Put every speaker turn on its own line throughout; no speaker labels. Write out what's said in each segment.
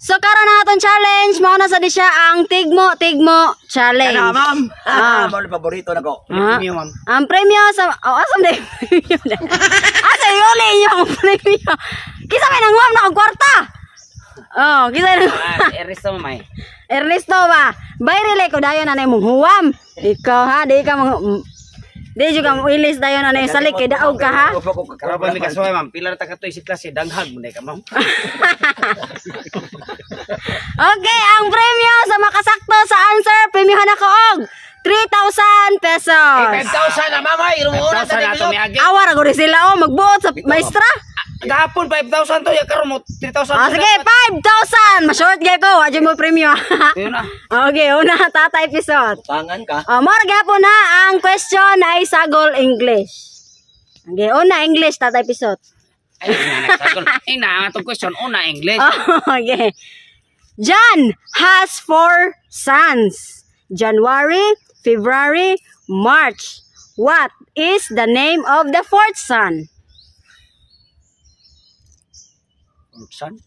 So karon na atong challenge mao na sa di siya ang tigmo challenge.
Ano, ma'am? Mga paborito na ko. Premium, ma'am.
Ang premyo sa asam de. Asa yuli yung premyo. Kisa may nangwam na og kwarta. Oh, kisa nang
Ernesto, ma'am.
Ernesto ba? Bayrele ko dayon anay mong huwam. Ikaw ha, di juga mo ilis dayon anay salik kay daog ka ha.
Karaban ni kasuhay, ma'am. Pila na takatoy si klase danghag mo ka, ma'am.
Okay, ang premyo sa makasakto sa answer, premyohan ako og 3,000 pesos.
5,000 na, ma'am. Irumuna sa dito.
Awar ako rin sila magbuot sa maestra.
Gahapon 5,000 to, ya karon mo 3,000.
Sige, 5,000. Ma-short gay ko, adyo mo premyo.
Yun na.
Okay, una tata episode.
Tangan ka.
More gapon na ang question ay sagol English. Okay, una English tata episode.
Ay, na atong question una English.
Okay. John has 4 sons. January, February, March. What is the name of the 4th son?
Son?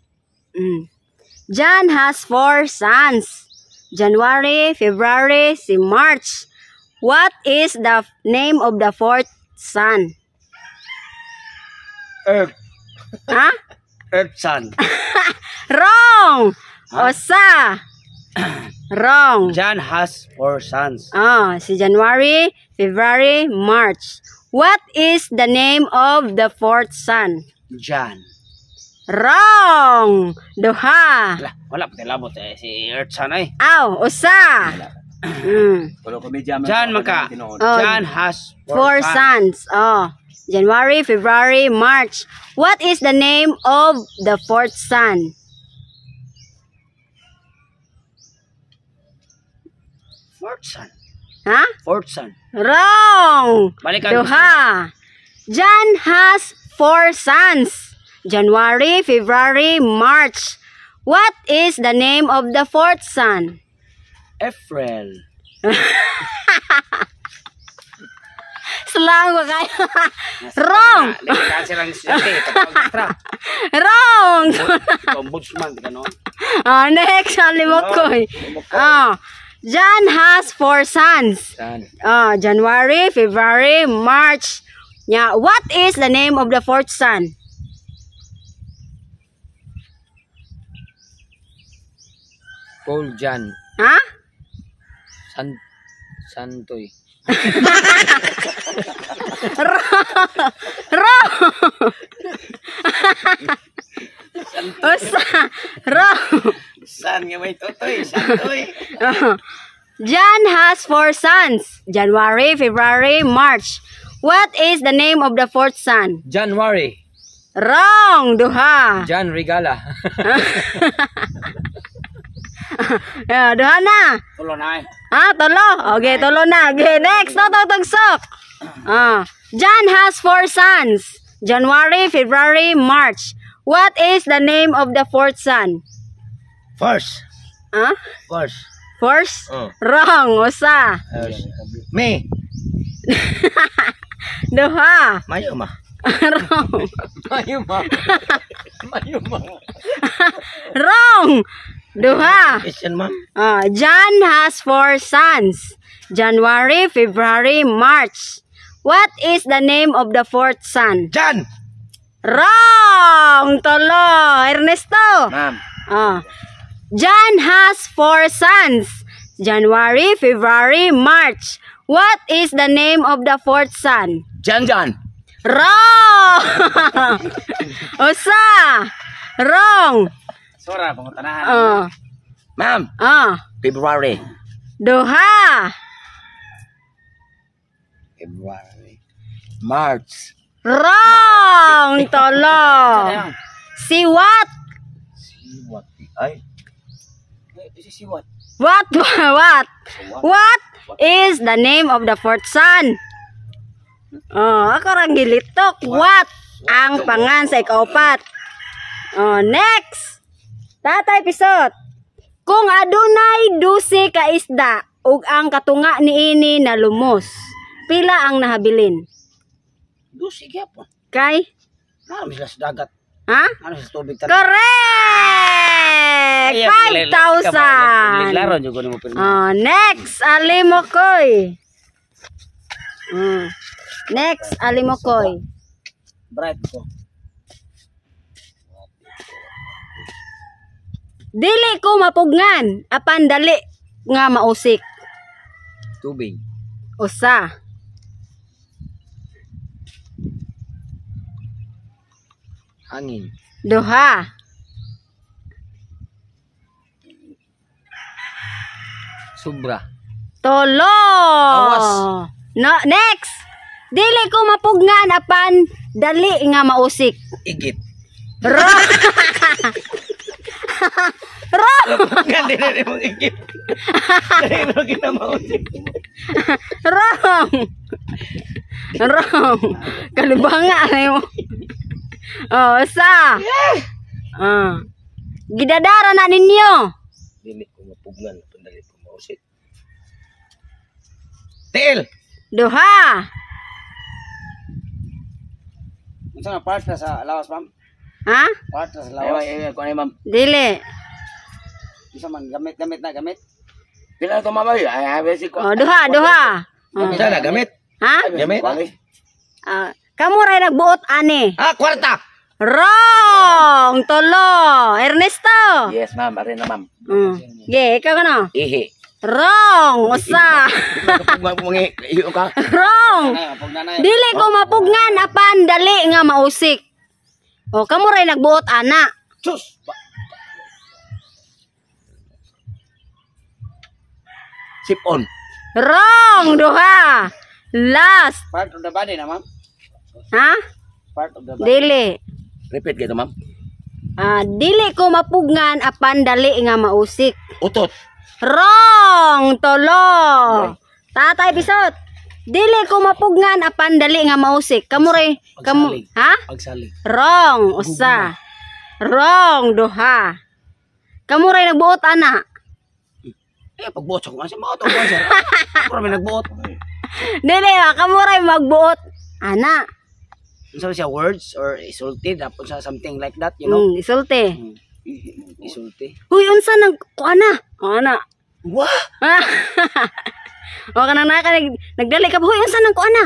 John has 4 sons. January, February, March. What is the name of the 4th son?
Earth.
Huh?
Earth son.
Wrong. Osa. Wrong.
John has 4 sons.
Si January, February, March. What is the name of the 4th son?
John.
Wrong. Duha.
Wala pa labot si Earth son ay.
Aw, usa.
John maka. John has
4 sons. January, February, March. What is the name of the 4th son?
Fourth son.
Huh?
4th son.
Wrong.
Balikan.
Duha. John has 4 sons. January, February, March. What is the name of the 4th son?
April.
Slang ba kayo? Wrong. Wrong. Next, alimot ko. John has 4 sons. January, February, March. What is the name of the 4th son?
Paul John.
Ha?
Santoy.
Wrong. Wrong.
San nga may totoy, santoy.
John has 4 sons. January, February, March. What is the name of the 4th son?
January.
Wrong. Duha.
John Regala.
Duha na.
Tulo na eh.
Tulo. Okay, tulo na. Okay, next. Tugsok. John has 4 sons. January, February, March. What is the name of the 4th son?
First. First.
First? Wrong. Usa.
Me.
Duha.
Mayuma.
Wrong.
Mayuma. Mayuma.
Wrong. Duha.
Question, ma'am.
John has 4 sons. January, February, March. What is the name of the 4th son?
John.
Wrong. Tolo. Ernesto.
Ma'am.
John has 4 sons. January, February, March. What is the name of the 4th son?
John.
Wrong. Usa. Wrong.
Sora, pangutanahan. Ma'am. February.
Duha.
February. March.
Wrong. Tolo. Si what?
Si what? Ay. Si what?
What? What is the name of the 4th son? Ako rang gilitok. What ang pangan sa ikaupat? Next. Tata episode. Kung adunay 12 ka isda ug ang katunga niini na lumos, pila ang nahabilin?
12 gyapon.
Kay?
Ano sila sa dagat?
Ha?
Ano sa tubig?
Correct! 5,000.
Laro juga ni mo pirmi.
Next, Alimokoy. Next, Alimokoy.
Bright ko.
Dili ko mapugnan, apan dali nga mausik.
Tubig.
Usa.
Hangin.
Duha.
Sobra.
Tolo.
Awas.
No, next. Dili ko mapugnan apan dali nga mausik.
Igit.
Wrong. Wrong.
Gandi na rin mong igit. Dahil mo kinamausik.
Wrong. Wrong. Kalibanga mo. Sa. Gidadara na ninyo.
Dili ko mapugnan. Dali ko mausik. Tiil.
Duha.
Unsa na part na sa lawas, ma'am?
Ha?
Part na sa lawas. Ay, kuan ma'am.
Dili.
Unsa man gamit na gamit. Pila to ma'am? Ay, basic ko.
Duha.
Unsa na gamit?
Ha?
Gamit.
Kamu ray nagbuot ani.
Kwarta.
Wrong. Tolo. Ernesto.
Yes, ma'am. Ari na, ma'am.
Ge, ikaw ano?
Ihi.
Wrong. Usa.
Iyo ka.
Wrong. Dili ko mapugnan apan dali nga mausik. Kamu ray nagbuot ana.
Sus. Sip on.
Wrong. Duha. Last.
Part of the body na, ma'am.
Ha?
Part of the body.
Dili.
Repeat kayo, ma'am.
Dili ko mapugnan apan dali nga mausik.
Utot.
Wrong. Tolo. Tatay Bisot. Dili ko mapugnan apan dali nga mausik. Kamu ray. Kamu.
Pagsalig.
Ha?
Pagsalig.
Wrong. Usa. Wrong. Duha. Kamu ray nagbuot ana.
Pagbuot sa kung kasi mga ito. Ako may nagbuot.
Dili kamu ray magbuot ana.
So siya words or isulti. Tapos sa something like that, you know.
Isulti.
Isulti.
Huy, unsa nang kuana? Ana.
Wah!
O kanang nagdali ka. Huy, unsa nang kuana?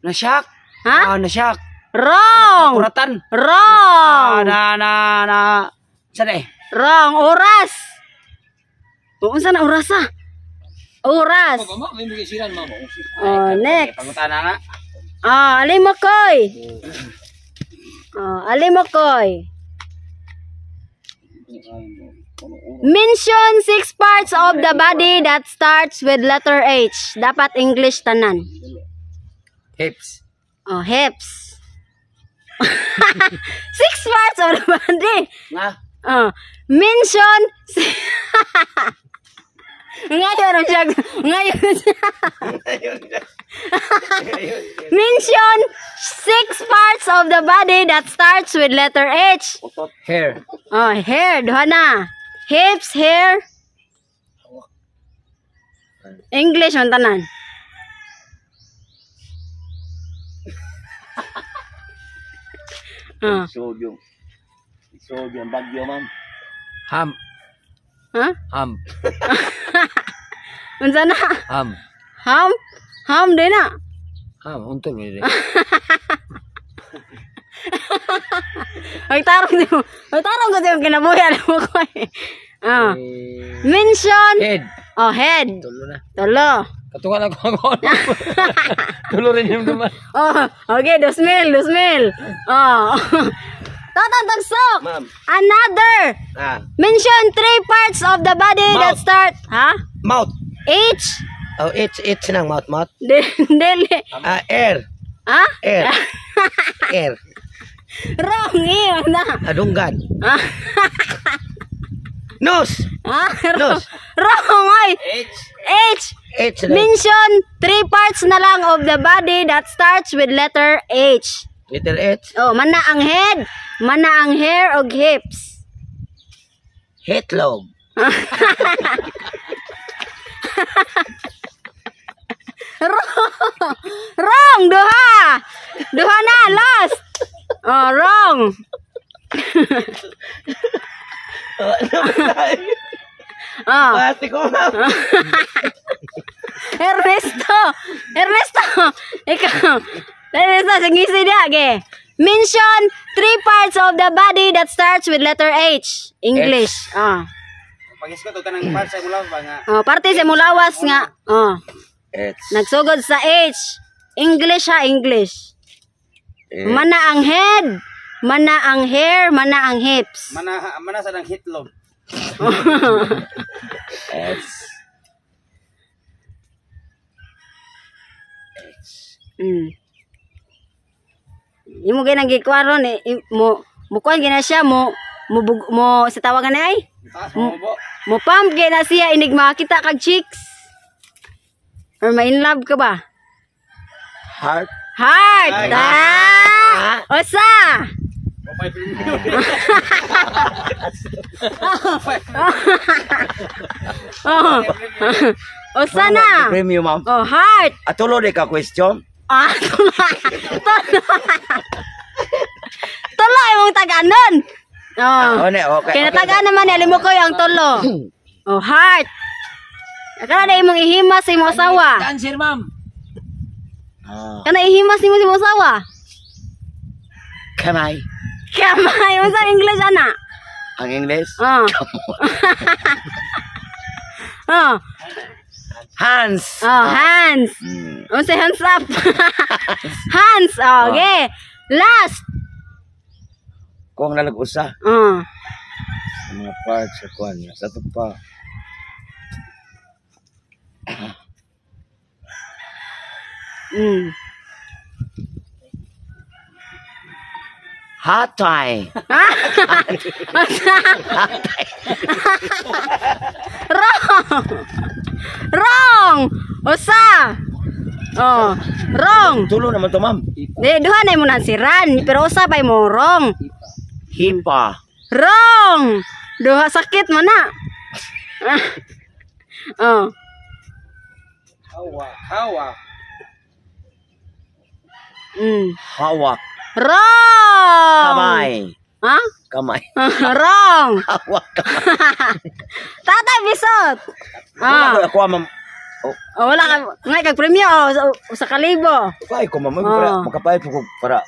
Nasyak.
Ha?
Nasyak.
Wrong.
Kuratan.
Wrong.
Saan eh?
Wrong. Oras. Unsa na oras ah? Oras. Next.
Pangutana na.
Alimokoy. Alimokoy. Mention 6 parts of the body that starts with letter H. Dapat English tanan.
Hips.
Hips. 6 parts of the body. Mention ngayon siya. Mention 6 parts of the body that starts with letter H.
Hair.
Hair. Duha na. Hips, hair. English man tanan.
Sodium. Sodium bagyo, ma'am. Ham.
Ha?
Ham.
Unsa na?
Ham.
Ham? Ham din na.
Ham. Untol mo din.
Magtarong ko. Magtarong ko yung kinabuhi. Alam mo ko eh. Mention.
Head.
Head.
Tulo na.
Tulo.
Katungan ako ako. Tulo rin yung naman.
Okay. 2,000. 2,000. Tatantagsok.
Ma'am.
Another. Mention 3 parts of the body that start. Ha?
Mouth.
H.
H nang mouth.
Dili.
Air.
Ha?
Air. Air.
Wrong. Iyon na.
Adunggan. Nose. Nose.
Wrong. Ay. H. Mention 3 parts na lang of the body that starts with letter H.
Letter H.
Mana ang head, mana ang hair og hips.
Head lobe.
Wrong. Duha na. Last. Wrong. Oh.
Pati ko, ma'am.
Ernesto! Ikaw. Ernesto, sige dia, ge. Mention 3 parts of the body that starts with letter H. English.
Pagis ko to tanang part sa mulawas ba nga.
Parte sa mulawas nga.
It's
Nagsugod sa H. English ha, English. Mana ang head, mana ang hair, mana ang hips.
mana sa nang hitlog. It's
Imo gyud nang gikwaron mo kuan gina siya mo sa tawagan na ay. Mo pump gyud na siya inig makita kag chicks. Or ma in love ka ba?
heart.
Osa. Osa na.
Premium, ma'am.
Heart.
Atulo de ka question.
Tolo imong taganon.
Okay.
Kaya natagaan naman ni mo ko ang tolo. Heart. Kana na imong ihimas sa imong asawa.
Answer, ma'am.
Kana ihimas nimo sa imong asawa.
Kamay.
Mo sa English ana.
Ang English? Hands.
Hands. Say hands up. Hands. Okay. Last.
Kung nalag-usa. Sa mga parts sa kuan niya. Sa ito pa. Hatay.
Wrong. Usa. Wrong.
Tulo naman to, ma'am.
Duha na mo nansiran, pero usa pa mo wrong.
Hipa.
Wrong. Duha sakit man na.
Hawak. Hawak.
Wrong.
Kamay.
Ha?
Kamay.
Wrong.
Hawak.
Tatay bisot.
Ako, ma'am.
Wala ka. Ngay kag premyo sa kalibo.
Kaya ko, ma'am. Para makapayat ko para.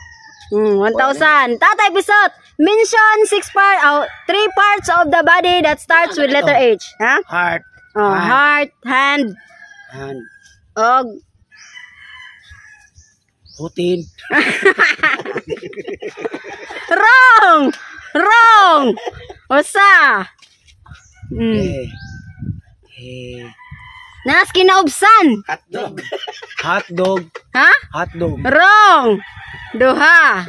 1,000. Tatay bisot. Mention 3 parts of the body that starts with letter H. Ha?
Heart.
Heart, hand, og
Putin.
Wrong. Usa. Nas kinaubsan.
Hotdog.
Ha?
Hotdog.
Wrong. Duha.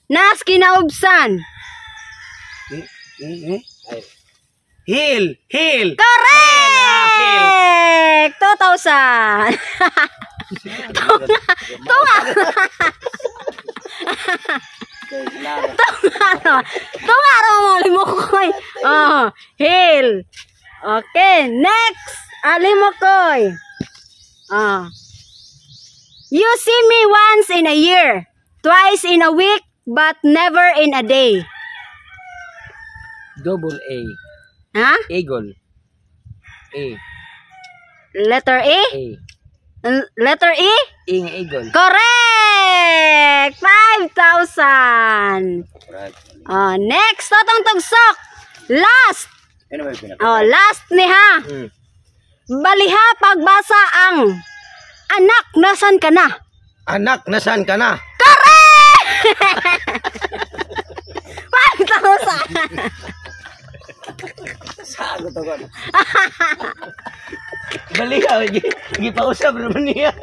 Nas kinaubsan.
Heel.
Correct! 2,000. Tungaro mo limokoy. Heel. Okay, next. Limokoy. You see me once in a year, twice in a week, but never in a day.
Double A.
Ha?
Eagle. A.
Letter E? Letter E?
Ing eagle.
Correct! 5,000. Next, totong tugsok. Last. Last ni ha. Baliha pagbasa ang anak, nasan ka na?
Anak, nasaan ka na?
Correct! 5,000.
Sagot ako. Baliha, gipausap naman niya.